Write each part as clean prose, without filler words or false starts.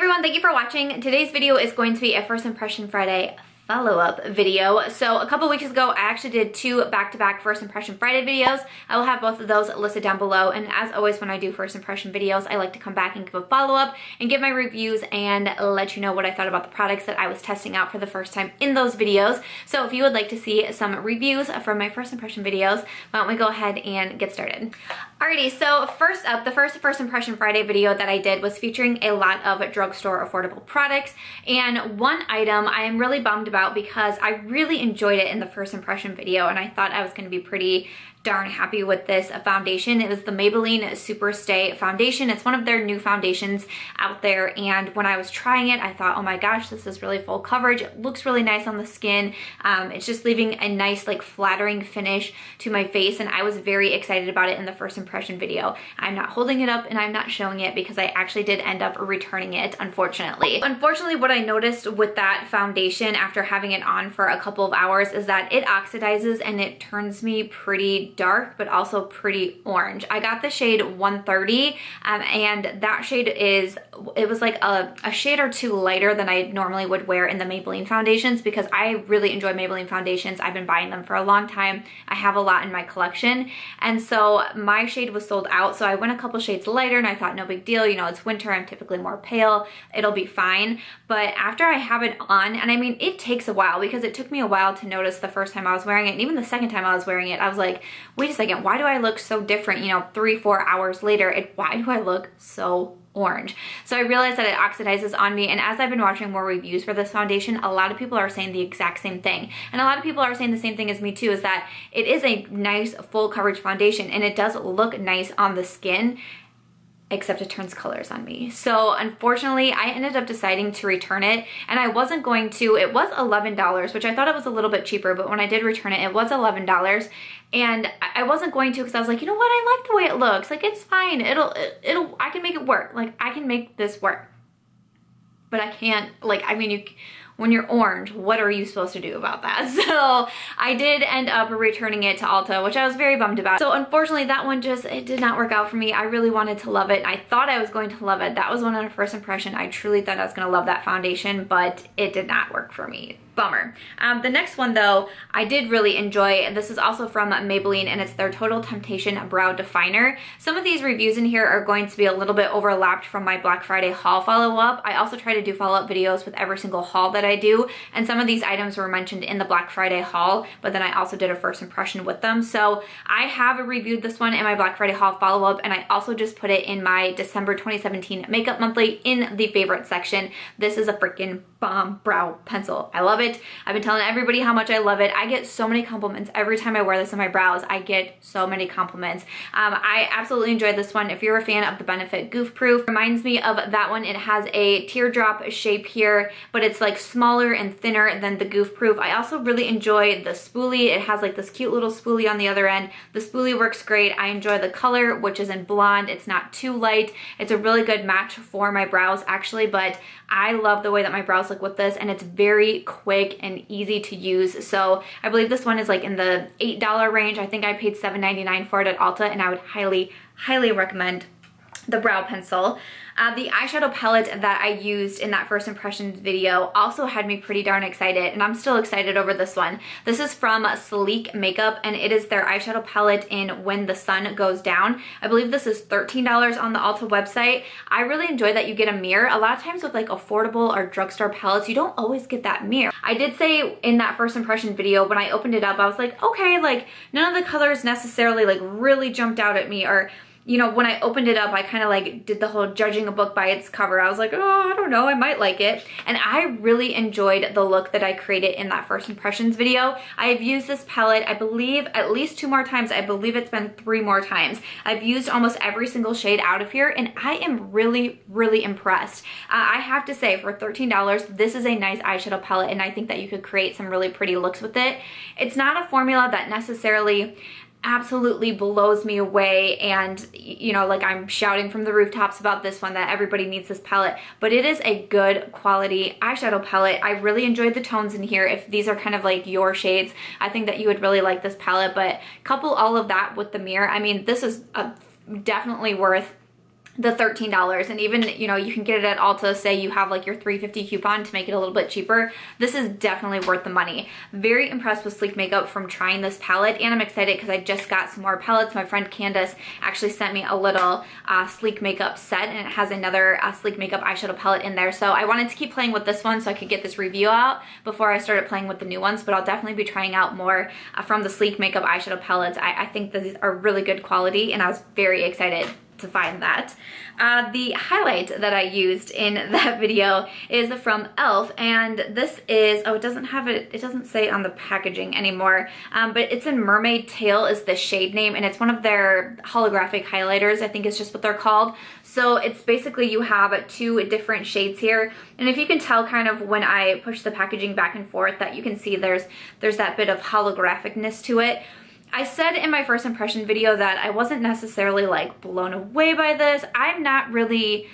everyone, thank you for watching. Today's video is going to be a First Impression Friday follow-up video. So a couple weeks ago, I actually did two back-to-back First Impression Friday videos. I will have both of those listed down below. And as always, when I do First Impression videos, I like to come back and give a follow-up and give my reviews and let you know what I thought about the products that I was testing out for the first time in those videos. So if you would like to see some reviews from my First Impression videos, why don't we go ahead and get started. Alrighty, so first up, the First Impression Friday video that I did was featuring a lot of drugstore affordable products. And one item I am really bummed about because I really enjoyed it in the First Impression video and I thought I was going to be pretty darn happy with this foundation. It was the Maybelline Super Stay foundation. It's one of their new foundations out there, and when I was trying it, I thought, oh my gosh, this is really full coverage. It looks really nice on the skin. It's just leaving a nice, like, flattering finish to my face, and I was very excited about it in the First Impression video. I'm not holding it up and I'm not showing it because I actually did end up returning it, unfortunately. Unfortunately, what I noticed with that foundation after having it on for a couple of hours is that it oxidizes and it turns me pretty dark, but also pretty orange. I got the shade 130, and that shade it was like a shade or two lighter than I normally would wear in the Maybelline foundations because I really enjoy Maybelline foundations. I've been buying them for a long time. I have a lot in my collection, and so my shade was sold out, so I went a couple shades lighter and I thought no big deal, you know, it's winter, I'm typically more pale, it'll be fine. But after I have it on, and I mean, it takes a while because it took me a while to notice the first time I was wearing it, and even the second time I was wearing it, I was like, wait a second, why do I look so different, you know, 3-4 hours later? Why do I look so orange? So I realized that it oxidizes on me, and as I've been watching more reviews for this foundation, a lot of people are saying the exact same thing. And a lot of people are saying the same thing as me too, is that it is a nice full coverage foundation and it does look nice on the skin, except it turns colors on me. So unfortunately, I ended up deciding to return it, and I wasn't going to. It was $11, which I thought it was a little bit cheaper, but when I did return it, it was $11. And I wasn't going to because I was like, you know what, I like the way it looks. Like, it's fine. I can make it work. Like, I can make this work. But I can't, like, I mean, when you're orange, what are you supposed to do about that? So I did end up returning it to Ulta, which I was very bummed about. So unfortunately, that one it did not work out for me. I really wanted to love it. I thought I was going to love it. That was one on a first impression. I truly thought I was gonna love that foundation, but it did not work for me. Bummer. The next one though, I did really enjoy. This is also from Maybelline, and it's their Total Temptation Brow Definer. Some of these reviews in here are going to be a little bit overlapped from my Black Friday haul follow-up. I also try to do follow-up videos with every single haul that I do, and some of these items were mentioned in the Black Friday haul, but then I also did a first impression with them. So I have reviewed this one in my Black Friday haul follow-up, and I also just put it in my December 2017 Makeup Monthly in the favorite section. This is a freaking bomb brow pencil. I love it. I've been telling everybody how much I love it. I get so many compliments every time I wear this on my brows. I get so many compliments. I absolutely enjoyed this one. If you're a fan of the Benefit Goof Proof, reminds me of that one. It has a teardrop shape here, but it's like smaller and thinner than the Goof Proof. I also really enjoy the spoolie. It has like this cute little spoolie on the other end. The spoolie works great. I enjoy the color, which is in blonde. It's not too light. It's a really good match for my brows actually, but I love the way that my brows look with this, and it's very quick and easy to use. So I believe this one is like in the $8 range. I think I paid $7.99 for it at Ulta, and I would highly recommend the brow pencil. The eyeshadow palette that I used in that first impressions video also had me pretty darn excited, and I'm still excited over this one. This is from Sleek Makeup, and it is their eyeshadow palette in When the Sun Goes Down. I believe this is $13 on the Ulta website. I really enjoy that you get a mirror. A lot of times with like affordable or drugstore palettes, you don't always get that mirror. I did say in that first impression video, when I opened it up, I was like, okay, like none of the colors necessarily like really jumped out at me, or you know, when I opened it up, I kind of like did the whole judging a book by its cover. I was like, oh, I don't know, I might like it. And I really enjoyed the look that I created in that first impressions video. I've used this palette, I believe, at least 2 more times. I believe it's been 3 more times. I've used almost every single shade out of here, and I am really impressed. I have to say, for $13, this is a nice eyeshadow palette, and I think that you could create some really pretty looks with it. It's not a formula that necessarily absolutely blows me away, and you know, like I'm shouting from the rooftops about this one that everybody needs this palette, but it is a good quality eyeshadow palette. I really enjoyed the tones in here. If these are kind of like your shades, I think that you would really like this palette, but couple all of that with the mirror. I mean, this is definitely worth the $13. And even, you know, you can get it at Ulta, say you have like your $3.50 coupon to make it a little bit cheaper. This is definitely worth the money. Very impressed with Sleek Makeup from trying this palette, and I'm excited because I just got some more palettes. My friend Candace actually sent me a little Sleek Makeup set, and it has another Sleek Makeup eyeshadow palette in there. So I wanted to keep playing with this one so I could get this review out before I started playing with the new ones, but I'll definitely be trying out more from the Sleek Makeup eyeshadow palettes. I think these are really good quality, and I was very excited to find that. The highlight that I used in that video is from e.l.f. and this is, oh, it doesn't say on the packaging anymore, but it's in Mermaid Tail is the shade name, and it's one of their holographic highlighters, I think is just what they're called. So it's basically, you have 2 different shades here, and if you can tell kind of when I push the packaging back and forth that you can see there's that bit of holographicness to it. I said in my first impression video that I wasn't necessarily like blown away by this. I'm not really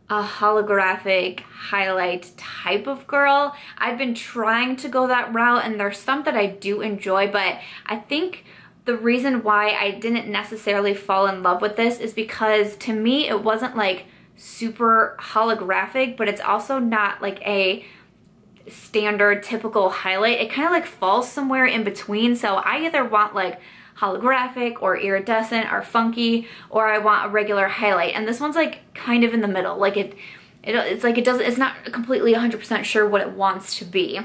a holographic highlight type of girl. I've been trying to go that route, and there's some that I do enjoy, but I think the reason why I didn't necessarily fall in love with this is because to me it wasn't like super holographic, but it's also not like a standard typical highlight. It kind of like falls somewhere in between. So I either want like holographic or iridescent or funky, or I want a regular highlight, and this one's like kind of in the middle. Like it's not completely 100% sure what it wants to be.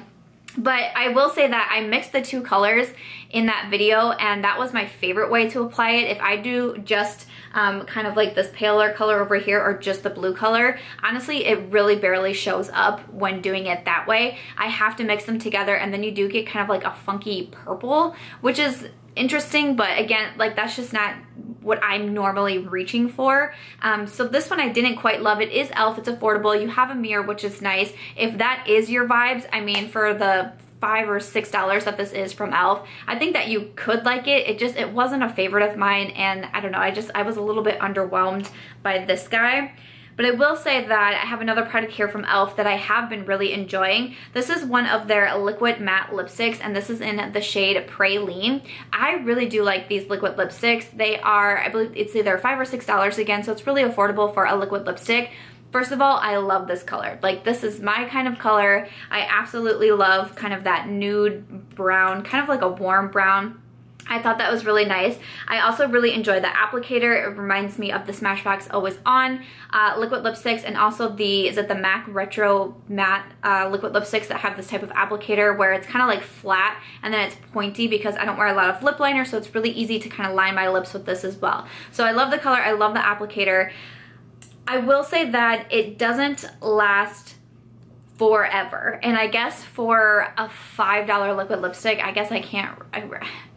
But I will say that I mixed the 2 colors in that video, and that was my favorite way to apply it. If I do just kind of like this paler color over here or just the blue color, honestly, it really barely shows up when doing it that way. I have to mix them together, and then you do get kind of like a funky purple, which is interesting, but again, like that's just not what I'm normally reaching for. So this one I didn't quite love. It is e.l.f. It's affordable. You have a mirror, which is nice. If that is your vibes, I mean, for the $5 or $6 that this is from e.l.f., I think that you could like it. It wasn't a favorite of mine, and I don't know, I was a little bit underwhelmed by this guy. But I will say that I have another product here from e.l.f. that I have been really enjoying. This is one of their liquid matte lipsticks, and this is in the shade Praline. I really do like these liquid lipsticks. They are, I believe it's either $5 or $6 again, so it's really affordable for a liquid lipstick. First of all, I love this color. Like, this is my kind of color. I absolutely love kind of that nude brown, kind of like a warm brown. I thought that was really nice. I also really enjoy the applicator. It reminds me of the Smashbox Always On liquid lipsticks, and also the MAC Retro Matte liquid lipsticks that have this type of applicator where it's kind of like flat and then it's pointy, because I don't wear a lot of lip liner, so it's really easy to kind of line my lips with this as well. So I love the color. I love the applicator. I will say that it doesn't last forever, and I guess for a $5 liquid lipstick, I guess I can't,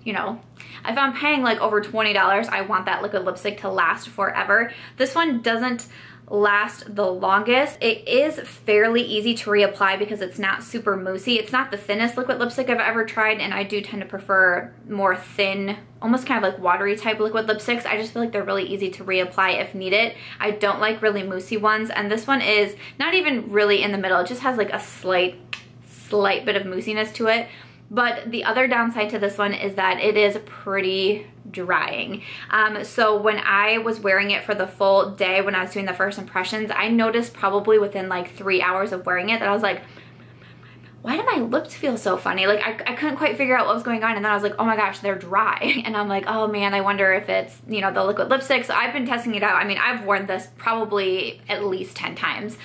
you know, if I'm paying like over $20, I want that liquid lipstick to last forever. This one doesn't last the longest. It is fairly easy to reapply because it's not super moussey. It's not the thinnest liquid lipstick I've ever tried, and I do tend to prefer more thin, almost kind of like watery type liquid lipsticks. I just feel like they're really easy to reapply if needed. I don't like really moussey ones, and this one is not even really in the middle. It just has like a slight bit of moussiness to it. But the other downside to this one is that it is pretty drying. So when I was wearing it for the full day, when I was doing the first impressions, I noticed probably within like 3 hours of wearing it that I was like, why do my lips feel so funny? Like I couldn't quite figure out what was going on, and then I was like, oh my gosh, they're dry. And I'm like, oh man, I wonder if it's, you know, the liquid lipstick. So I've been testing it out. I mean, I've worn this probably at least 10 times,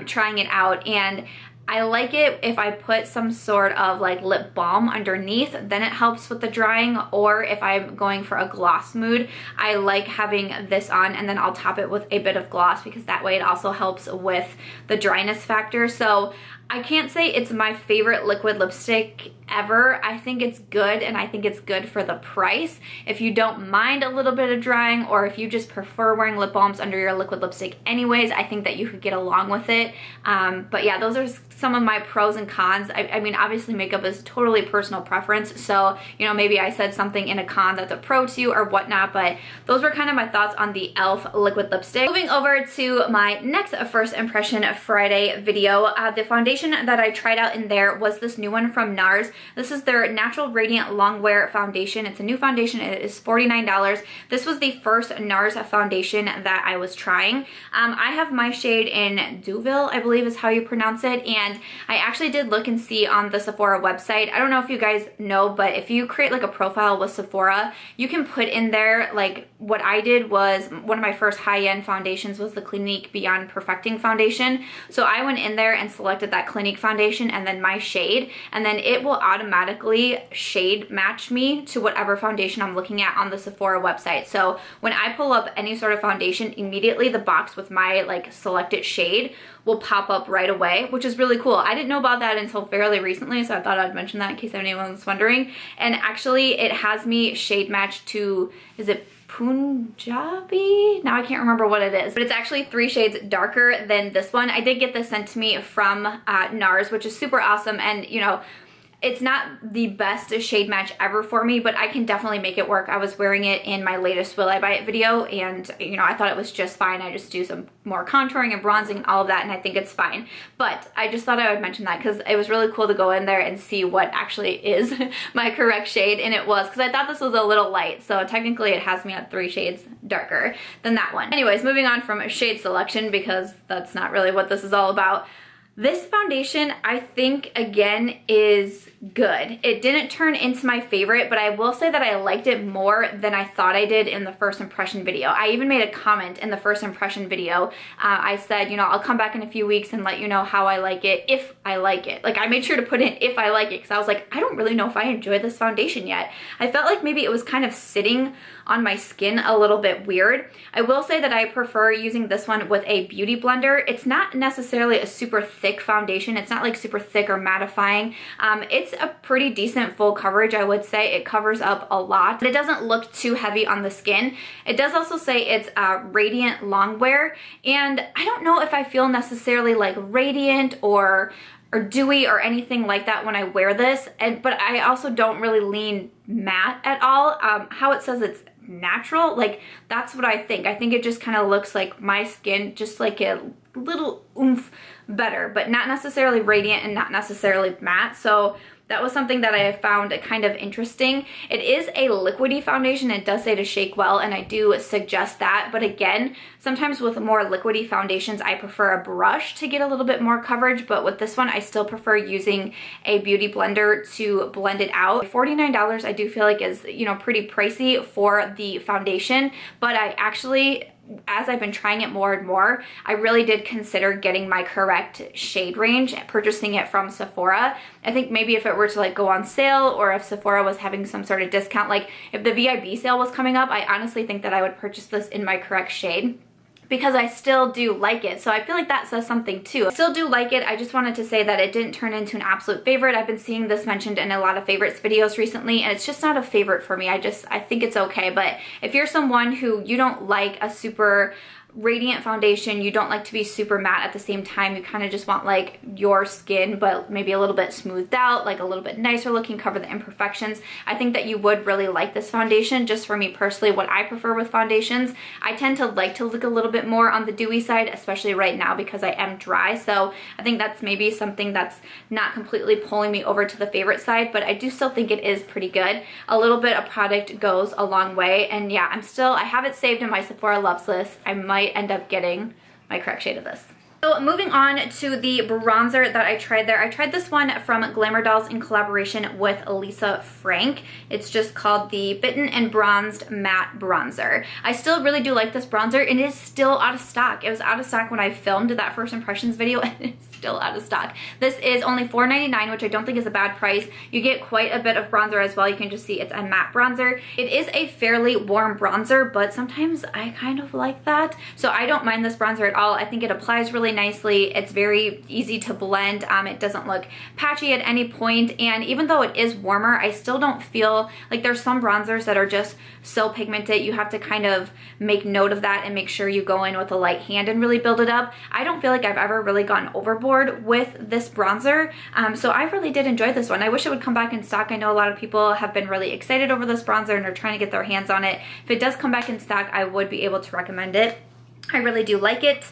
trying it out, and I like it if I put some sort of like lip balm underneath, then it helps with the drying. Or if I'm going for a gloss mood, I like having this on and then I'll top it with a bit of gloss, because that way it also helps with the dryness factor. So I can't say it's my favorite liquid lipstick ever. I think it's good, and I think it's good for the price. If you don't mind a little bit of drying, or if you just prefer wearing lip balms under your liquid lipstick anyways, I think that you could get along with it. But yeah, those are some of my pros and cons. I mean, obviously makeup is totally personal preference, so, you know, maybe I said something in a con that's a pro to you or whatnot, but those were kind of my thoughts on the e.l.f. liquid lipstick. Moving over to my next first impression Friday video, the foundation foundation that I tried out in there was this new one from Nars. This is their Natural Radiant Longwear Foundation. It's a new foundation. It is $49. This was the first Nars foundation that I was trying. I have my shade in Deauville, I believe is how you pronounce it, and I actually did look and see on the Sephora website. I don't know if you guys know, but if you create like a profile with Sephora, you can put in there, like what I did was one of my first high-end foundations was the Clinique Beyond Perfecting foundation. So I went in there and selected that Clinique foundation and then my shade, and then it will automatically shade match me to whatever foundation I'm looking at on the Sephora website. So when I pull up any sort of foundation, immediately the box with my like selected shade will pop up right away, which is really cool. I didn't know about that until fairly recently, so I thought I'd mention that in case anyone was wondering. And actually it has me shade matched to, is it Punjabi? Now I can't remember what it is, but it's actually 3 shades darker than this one. I did get this sent to me from Nars, which is super awesome, and you know, it's not the best shade match ever for me, but I can definitely make it work. I was wearing it in my latest Will I Buy It video, and you know, I thought it was just fine. I just do some more contouring and bronzing and all of that, and I think it's fine. But I just thought I would mention that because it was really cool to go in there and see what actually is my correct shade, and it was, because I thought this was a little light, so technically it has me at 3 shades darker than that one. Anyways, moving on from shade selection, because that's not really what this is all about. This foundation, I think, again, is good. It didn't turn into my favorite, but I will say that I liked it more than I thought I did in the first impression video. I even made a comment in the first impression video. I said, you know, I'll come back in a few weeks and let you know how I like it, if I like it. Like, I made sure to put in if I like it, because I was like, I don't really know if I enjoy this foundation yet. I felt like maybe it was kind of sitting on my skin a little bit weird. I will say that I prefer using this one with a beauty blender. It's not necessarily a super thick foundation. It's not like super thick or mattifying. It's a pretty decent full coverage, I would say. It covers up a lot, but it doesn't look too heavy on the skin. It does also say it's Radiant Longwear, and I don't know if I feel necessarily like radiant or dewy or anything like that when I wear this, but I also don't really lean matte at all. How it says it's natural, like that's what I think. I think it just kind of looks like my skin, just like a little oomph better, but not necessarily radiant and not necessarily matte. So that was something that I found kind of interesting. It is a liquidy foundation. It does say to shake well, and I do suggest that. But again, sometimes with more liquidy foundations, I prefer a brush to get a little bit more coverage. But with this one, I still prefer using a beauty blender to blend it out. $49 I do feel like is, you know, pretty pricey for the foundation. But I actually, as I've been trying it more and more, I really did consider getting my correct shade range, purchasing it from Sephora. I think maybe if it were to like go on sale, or if Sephora was having some sort of discount, like if the VIB sale was coming up, I honestly think that I would purchase this in my correct shade, because I still do like it. So I feel like that says something too. I still do like it. I just wanted to say that it didn't turn into an absolute favorite. I've been seeing this mentioned in a lot of favorites videos recently, and it's just not a favorite for me. I think it's okay. But if you're someone who you don't like a super radiant foundation, you don't like to be super matte at the same time, you kind of just want like your skin but maybe a little bit smoothed out, like a little bit nicer looking, cover the imperfections, I think that you would really like this foundation. Just for me personally, what I prefer with foundations, I tend to like to look a little bit more on the dewy side, especially right now because I am dry. So I think that's maybe something that's not completely pulling me over to the favorite side, but I do still think it is pretty good. A little bit of product goes a long way, and yeah, I have it saved in my Sephora loves list. I might end up getting my correct shade of this. So moving on to the bronzer that I tried there. I tried this one from Glamour Dolls in collaboration with Lisa Frank. It's just called the Bitten and Bronzed Matte Bronzer. I still really do like this bronzer, and it is still out of stock. It was out of stock when I filmed that first impressions video, and it's still out of stock. This is only $4.99, which I don't think is a bad price. You get quite a bit of bronzer as well. You can just see it's a matte bronzer. It is a fairly warm bronzer, but sometimes I kind of like that. So I don't mind this bronzer at all. I think it applies really nicely. It's very easy to blend. It doesn't look patchy at any point, and even though it is warmer, I still don't feel like there's some bronzers that are just so pigmented. You have to kind of make note of that and make sure you go in with a light hand and really build it up. I don't feel like I've ever really gone overboard with this bronzer, so I really did enjoy this one. I wish it would come back in stock. I know a lot of people have been really excited over this bronzer and are trying to get their hands on it. If it does come back in stock, I would be able to recommend it. I really do like it.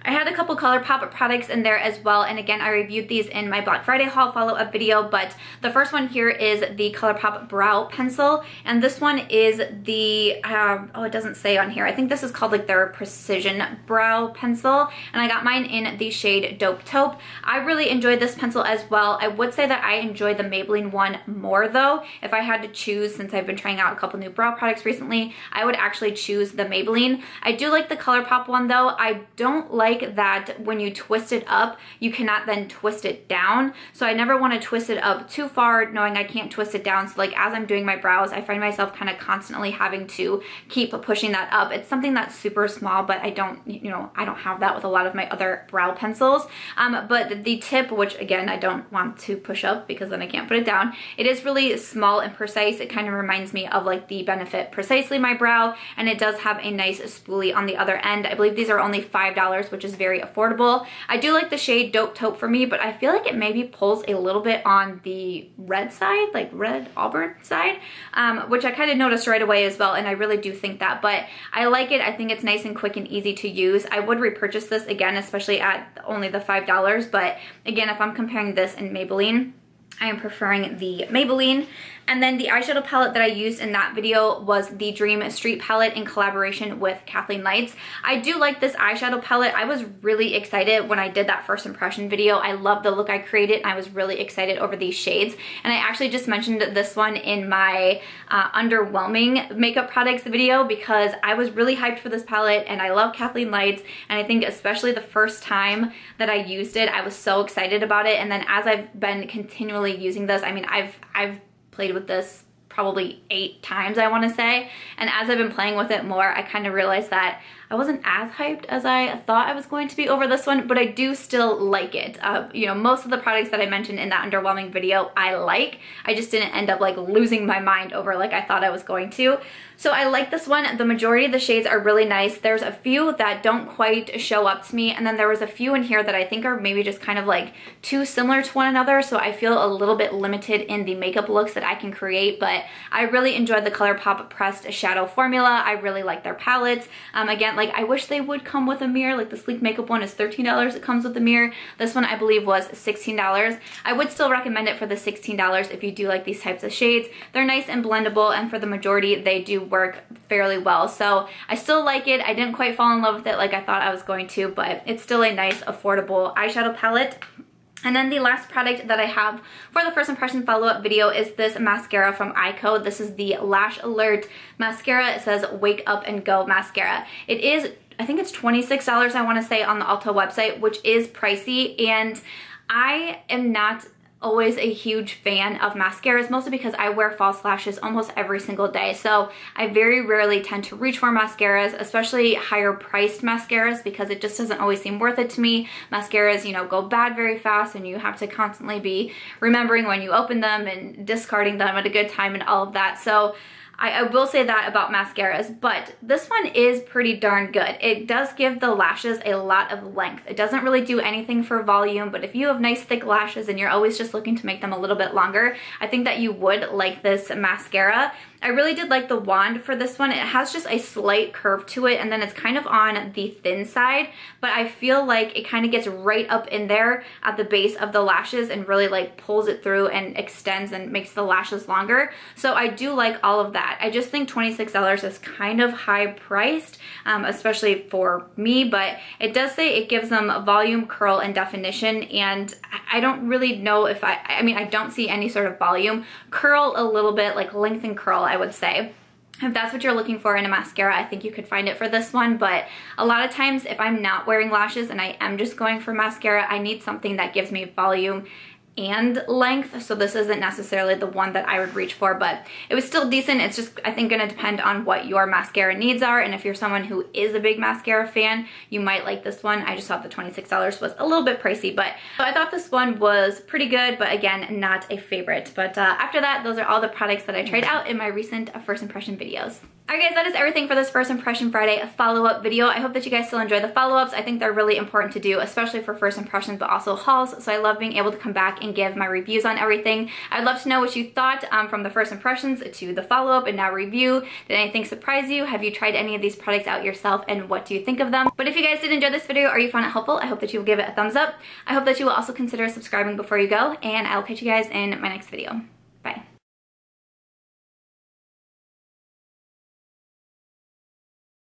I had a couple Colourpop products in there as well, and again, I reviewed these in my Black Friday haul follow-up video, but the first one here is the Colourpop Brow Pencil, and this one is the, oh, it doesn't say on here. I think this is called like their Precision Brow Pencil, and I got mine in the shade Dope Taupe. I really enjoyed this pencil as well. I would say that I enjoyed the Maybelline one more though. If I had to choose, since I've been trying out a couple new brow products recently, I would actually choose the Maybelline. I do like the Colourpop one though. I don't like that when you twist it up, you cannot then twist it down. So I never want to twist it up too far knowing I can't twist it down. So like as I'm doing my brows, I find myself kind of constantly having to keep pushing that up. It's something that's super small, but I don't, you know, I don't have that with a lot of my other brow pencils. But the tip, which again, I don't want to push up because then I can't put it down. It is really small and precise. It kind of reminds me of like the Benefit Precisely My Brow, and it does have a nice spoolie on the other end. I believe these are only $5, which is very affordable. I do like the shade Dope Taupe for me, but I feel like it maybe pulls a little bit on the red side, like red auburn side, which I kind of noticed right away as well, and I really do think that, but I like it. I think it's nice and quick and easy to use. I would repurchase this again, especially at only the $5, but again, if I'm comparing this and Maybelline, I am preferring the Maybelline. And then the eyeshadow palette that I used in that video was the Dream Street palette in collaboration with Kathleen. I do like this eyeshadow palette. I was really excited when I did that first impression video. I love the look I created, and I was really excited over these shades. And I actually just mentioned this one in my Underwhelming makeup products video because I was really hyped for this palette, and I love Kathleen. And I think especially the first time that I used it, I was so excited about it. And then as I've been continually using this, I mean, I've played with this probably 8 times, I want to say, and as I've been playing with it more, I kind of realized that I wasn't as hyped as I thought I was going to be over this one, but I do still like it. You know, most of the products that I mentioned in that Underwhelming video I like. I just didn't end up like losing my mind over like I thought I was going to. So I like this one. The majority of the shades are really nice. There's a few that don't quite show up to me, and then there was a few in here that I think are maybe just kind of like too similar to one another, so I feel a little bit limited in the makeup looks that I can create, but I really enjoyed the Colourpop Pressed Shadow Formula. I really like their palettes. Again, like I wish they would come with a mirror. Like the Sleek Makeup one is $13, it comes with a mirror. This one I believe was $16. I would still recommend it for the $16 if you do like these types of shades. They're nice and blendable, and for the majority they do work fairly well. So I still like it. I didn't quite fall in love with it like I thought I was going to, but it's still a nice affordable eyeshadow palette. And then the last product that I have for the first impression follow-up video is this mascara from EyeKo. This is the Lash Alert mascara. It says Wake Up and Go mascara. It is, I think it's $26 I want to say on the Ulta website, which is pricey, and I am not always a huge fan of mascaras, mostly because I wear false lashes almost every single day. So I very rarely tend to reach for mascaras, especially higher priced mascaras, because it just doesn't always seem worth it to me. Mascaras, you know, go bad very fast, and you have to constantly be remembering when you open them and discarding them at a good time and all of that. So I will say that about mascaras, but this one is pretty darn good. It does give the lashes a lot of length. It doesn't really do anything for volume, but if you have nice thick lashes and you're always just looking to make them a little bit longer, I think that you would like this mascara. I really did like the wand for this one. It has just a slight curve to it, and then it's kind of on the thin side, but I feel like it kind of gets right up in there at the base of the lashes and really like pulls it through and extends and makes the lashes longer. So I do like all of that. I just think $26 is kind of high priced, especially for me, but it does say it gives them volume, curl, and definition, and I don't really know if I mean, I don't see any sort of volume. Curl a little bit, like length and curl, I would say. If that's what you're looking for in a mascara, I think you could find it for this one, but a lot of times if I'm not wearing lashes and I am just going for mascara, I need something that gives me volume and length, so this isn't necessarily the one that I would reach for, but it was still decent. It's just, I think, going to depend on what your mascara needs are, and if you're someone who is a big mascara fan, you might like this one. I just thought the $26 was a little bit pricey, but I thought this one was pretty good, but again, not a favorite. But after that, those are all the products that I tried out in my recent first impression videos. Alright guys, that is everything for this First Impression Friday follow-up video. I hope that you guys still enjoy the follow-ups. I think they're really important to do, especially for first impressions, but also hauls. So I love being able to come back and give my reviews on everything. I'd love to know what you thought from the first impressions to the follow-up and now review. Did anything surprise you? Have you tried any of these products out yourself, and what do you think of them? But if you guys did enjoy this video or you found it helpful, I hope that you will give it a thumbs up. I hope that you will also consider subscribing before you go, and I will catch you guys in my next video.